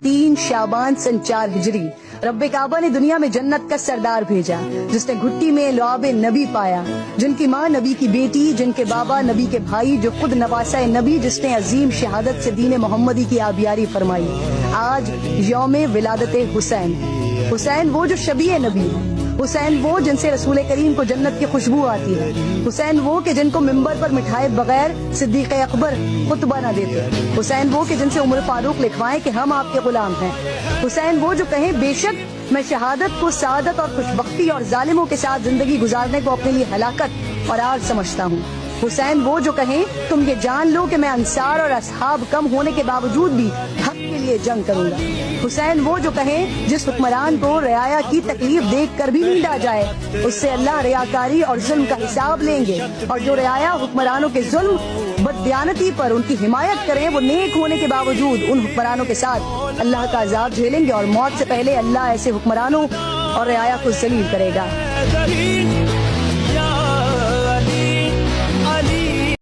3 شعبان سن 4 ہجری رب کعبہ نے دنیا میں جنت کا سردار بھیجا، جس نے گھٹی میں لعاب نبی پایا، جن کی ماں نبی کی بیٹی، جن کے بابا نبی کے بھائی، جو خود نواسہ نبی، جس نے عظیم شہادت سے دین محمدی کی آبیاری فرمائی۔ آج یوم ولادت حسین۔ حسین وہ جو شبیہ نبی ہے، حسین وہ جن سے رسول کریم کو جنت کی خوشبو آتی ہے، حسین وہ کہ جن کو ممبر پر مٹھائے بغیر صدیق اکبر خطبہ نہ دیتے، حسین وہ کہ جن سے عمر فاروق لکھوائیں کہ ہم آپ کے غلام ہیں، حسین وہ جو کہیں بے شک میں شہادت کو سعادت اور خوشبختی اور ظالموں کے ساتھ زندگی گزارنے کو اپنے لیے ہلاکت اور آر سمجھتا ہوں، حسین وہ جو کہیں تم یہ جان لو کہ میں انصار اور اصحاب کم ہونے کے باوجود بھی حق کے لیے جنگ کروں گا، حسین وہ جو کہیں جس حکمران کو رعایا کی تکلیف دیکھ کر بھی نیند آ جائے اس سے اللہ ریاکاری اور ظلم کا حساب لیں گے، اور جو رعایا حکمرانوں کے ظلم بددیانتی پر ان کی حمایت کریں وہ نیک ہونے کے باوجود ان حکمرانوں کے ساتھ اللہ کا عذاب جھیلیں گے، اور موت سے پہلے اللہ ایسے حکمرانوں اور رعایا کو ذلیل کرے گا۔